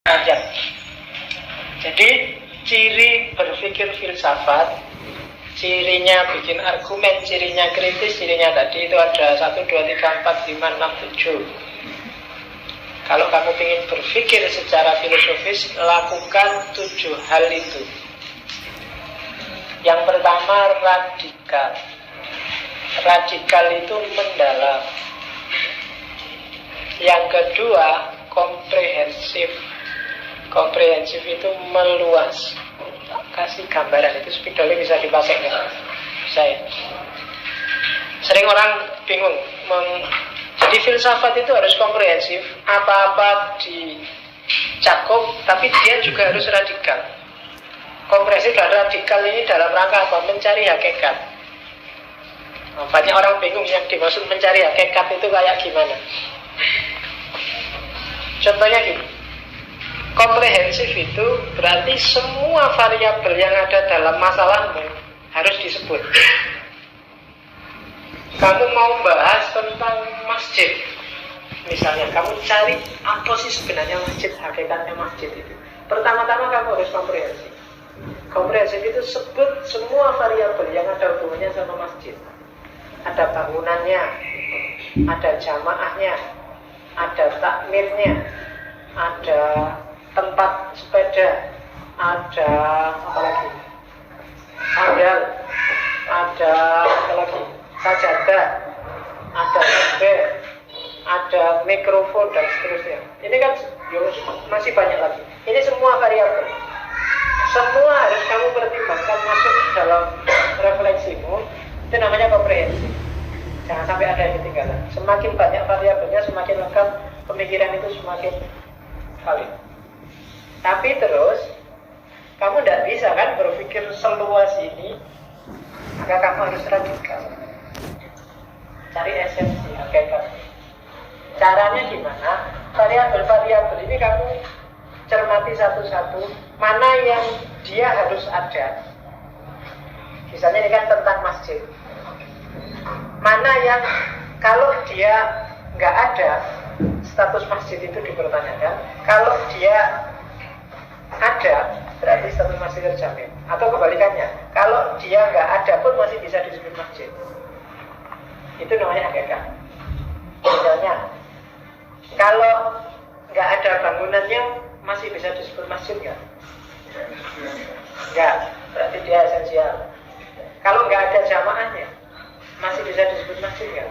panjang. Jadi ciri berpikir filsafat, cirinya bikin argumen, cirinya kritis, cirinya tadi itu ada 1, 2, 3, 4, 5, 6, 7. Kalau kamu ingin berpikir secara filosofis, lakukan 7 hal itu. Yang pertama, radikal. Radikal itu mendalam. Yang kedua, komprehensif. Komprehensif itu meluas. Kasih gambaran itu, spidolnya bisa dipakai nggak? Bisa ya. Sering orang bingung. Jadi filsafat itu harus komprehensif, apa-apa dicakup, tapi dia juga harus radikal. Komprehensif dan radikal ini dalam rangka apa? Mencari hakikat. Banyak orang bingung yang dimaksud mencari hakikat itu kayak gimana. Contohnya gini, komprehensif itu berarti semua variabel yang ada dalam masalahmu harus disebut. Kamu mau bahas tentang masjid, misalnya kamu cari apa sih sebenarnya masjid, hakikatnya masjid itu. Pertama-tama kamu harus komprehensif. Komprehensif itu sebut semua variabel yang ada hubungannya sama masjid. Ada bangunannya, ada jamaahnya, ada takmirnya, ada tempat sepeda, ada apa lagi? Ada apa lagi? Sajadah, ada tabel, ada mikrofon dan seterusnya. Ini kan masih banyak lagi. Ini semua variabel. Semua harus kamu pertimbangkan masuk dalam refleksimu. Itu namanya komprehensif. Jangan sampai ada yang ketinggalan. Semakin banyak variabelnya, semakin lengkap pemikiran itu, semakin valid. Tapi terus kamu tidak bisa kan berpikir seluas ini. Maka kamu harus radikal. Cari esensi hakikat. Caranya gimana? Variabel-variabel ini kamu cermati satu-satu. Mana yang dia harus ada. Misalnya ini kan tentang masjid. Mana yang kalau dia nggak ada, status masjid itu dipertanyakan. Kalau dia ada, berarti status masjid terjamin. Atau kebalikannya, kalau dia nggak ada pun masih bisa disebut masjid. Itu namanya hakikat. Misalnya, kalau nggak ada bangunannya, masih bisa disebut masjid nggak? Nggak, berarti dia esensial. Kalau nggak ada jamaahnya, masih bisa disebut masjid nggak?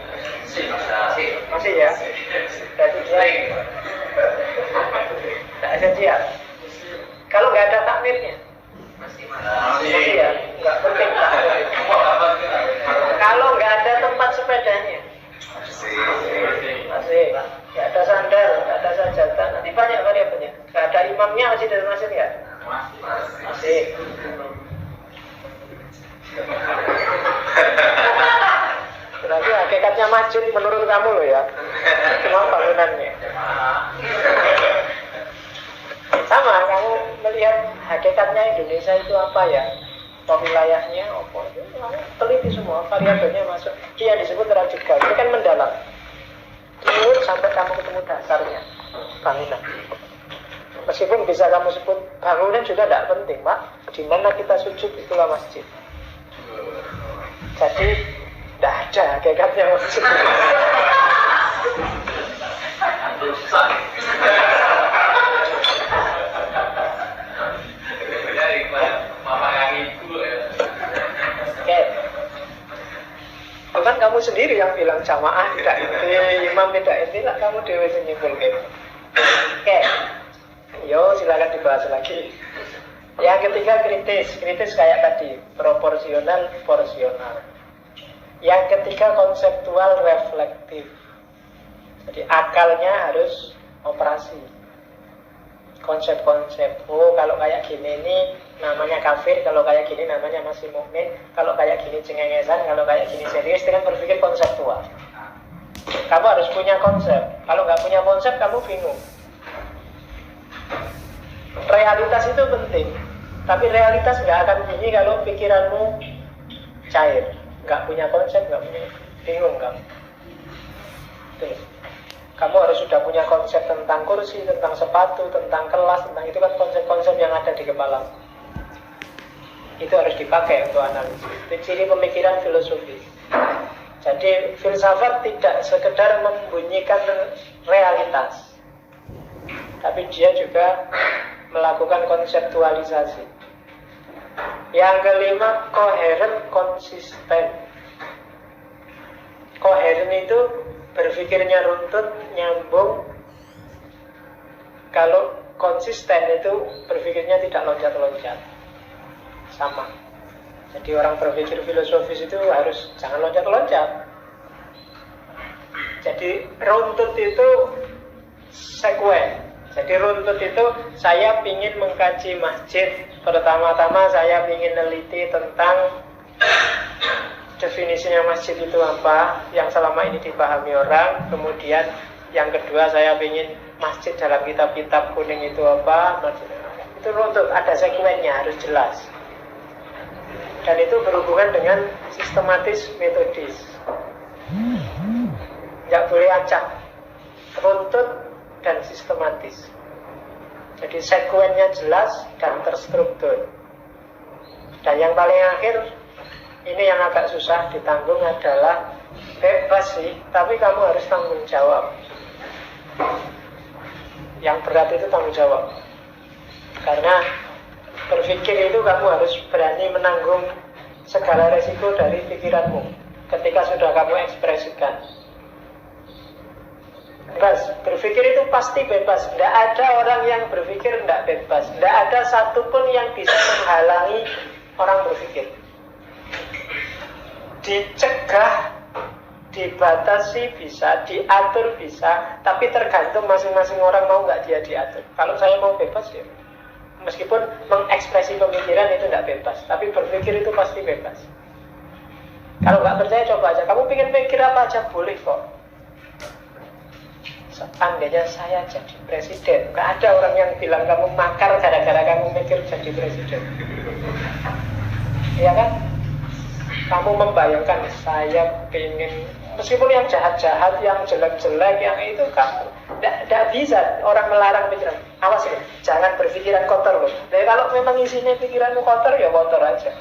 Masih ya? Berarti dia nggak esensial. Kalau nggak ada takmirnya, masih ya? Nggak penting takmir. Kalau nggak ada tempat sepedanya, masih. Nggak ada sandal, nggak ada sajadah, nanti banyak variabelnya. Nggak ada imamnya, masih dari masjid nggak? Masih. Berarti hakikatnya masjid menurut kamu loh ya, cuma bangunannya. Sama, kamu melihat hakikatnya Indonesia itu apa ya? Wilayahnya apa? Teliti semua, variabelnya masuk. Dia disebut radikal, ini kan mendalam. Terus sampai kamu ketemu dasarnya, bangunan. Meskipun bisa kamu sebut bangunan juga tidak penting, Pak. Di mana kita sujud itulah masjid. Jadi tidak ada hakikatnya masjid. Bukan kamu sendiri yang bilang jamaah tidak inti, imam tidak inti, lah kamu dewe sendiri. Oke, yo silakan dibahas lagi. Yang ketiga kritis, kritis kayak tadi, proporsional, porsional. Yang ketiga konseptual, reflektif. Jadi akalnya harus operasi. Konsep-konsep, oh kalau kayak gini ini namanya kafir, kalau kayak gini namanya masih mukmin, kalau kayak gini cengengesan, kalau kayak gini serius, dengan berpikir konseptual. Kamu harus punya konsep. Kalau nggak punya konsep, kamu bingung. Realitas itu penting, tapi realitas nggak akan bunyi kalau pikiranmu cair. Nggak punya konsep, nggak punya, bingung kamu. Tuh. Kamu harus sudah punya konsep tentang kursi, tentang sepatu, tentang kelas, tentang itu kan konsep-konsep yang ada di kepala. Itu harus dipakai untuk analisis. Itu ciri pemikiran filosofis. Jadi filsafat tidak sekedar membunyikan realitas, tapi dia juga melakukan konseptualisasi. Yang kelima, koheren, konsisten. Koheren itu berpikirnya runtut, nyambung. Kalau konsisten itu berpikirnya tidak loncat-loncat. Sama. Jadi orang berpikir filosofis itu harus jangan loncat-loncat. Jadi runtut itu sekuen. Jadi runtut itu saya ingin mengkaji masjid. Pertama-tama saya ingin neliti tentang definisinya masjid itu apa yang selama ini dipahami orang. Kemudian yang kedua saya ingin masjid dalam kitab-kitab kuning itu apa. Itu runtut, ada sekuennya, harus jelas. Dan itu berhubungan dengan sistematis metodis. Tidak boleh acak. Runtut dan sistematis. Jadi sekuennya jelas dan terstruktur. Dan yang paling akhir, ini yang agak susah ditanggung adalah bebas sih, tapi kamu harus tanggung jawab. Yang berat itu tanggung jawab. Karena berpikir itu kamu harus berani menanggung segala resiko dari pikiranmu ketika sudah kamu ekspresikan. Bebas, berpikir itu pasti bebas. Tidak ada orang yang berpikir tidak bebas. Tidak ada satupun yang bisa menghalangi orang berpikir. Dicegah, dibatasi bisa, diatur bisa, tapi tergantung masing-masing orang mau nggak dia diatur. Kalau saya mau bebas ya, meskipun mengekspresi pemikiran itu tidak bebas, tapi berpikir itu pasti bebas. Kalau nggak percaya coba aja, kamu pengen pikir apa aja boleh kok. Seandainya saya jadi presiden, nggak ada orang yang bilang kamu makar gara-gara kamu mikir jadi presiden. Iya kan? Kamu membayangkan saya pengen, meskipun yang jahat-jahat, yang jelek-jelek, yang itu kamu tidak bisa orang melarang pikiran. Awas ini, jangan berpikiran kotor loh. Jadi kalau memang isinya pikiranmu kotor, ya kotor aja.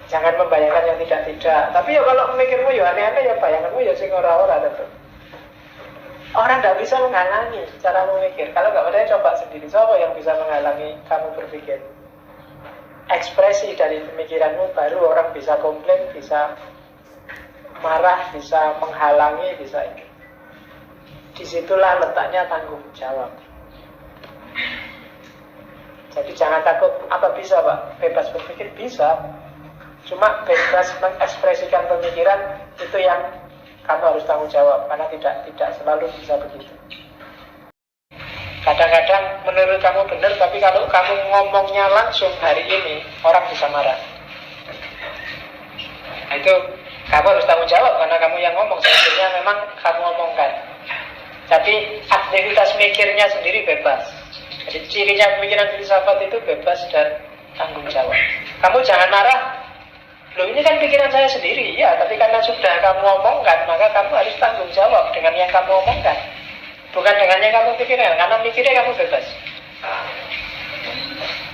Jangan membayangkan yang tidak-tidak. Tapi ya kalau memikirmu ya aneh-aneh, ya bayanganmu ya sing ora-ora tentu. Orang tidak bisa menghalangi cara memikir. Kalau nggak percaya coba sendiri. Siapa yang bisa menghalangi kamu berpikir? Ekspresi dari pemikiranmu baru orang bisa komplain, bisa marah, bisa menghalangi, bisa ini. Disitulah letaknya tanggung jawab. Jadi jangan takut. Apa bisa Pak? Bebas berpikir? Bisa. Cuma bebas mengekspresikan pemikiran itu yang kamu harus tanggung jawab, karena tidak selalu bisa begitu. Kadang-kadang menurut kamu benar, tapi kalau kamu ngomongnya langsung hari ini, orang bisa marah. Nah, itu kamu harus tanggung jawab, karena kamu yang ngomong. Sebenarnya memang kamu ngomongkan. Tapi aktivitas mikirnya sendiri bebas. Jadi cirinya pemikiran filsafat itu bebas dan tanggung jawab. Kamu jangan marah. Loh ini kan pikiran saya sendiri, ya, tapi karena sudah kamu omongkan, maka kamu harus tanggung jawab dengan yang kamu omongkan. Bukan dengan yang kamu pikirkan, karena mikirnya kamu bebas.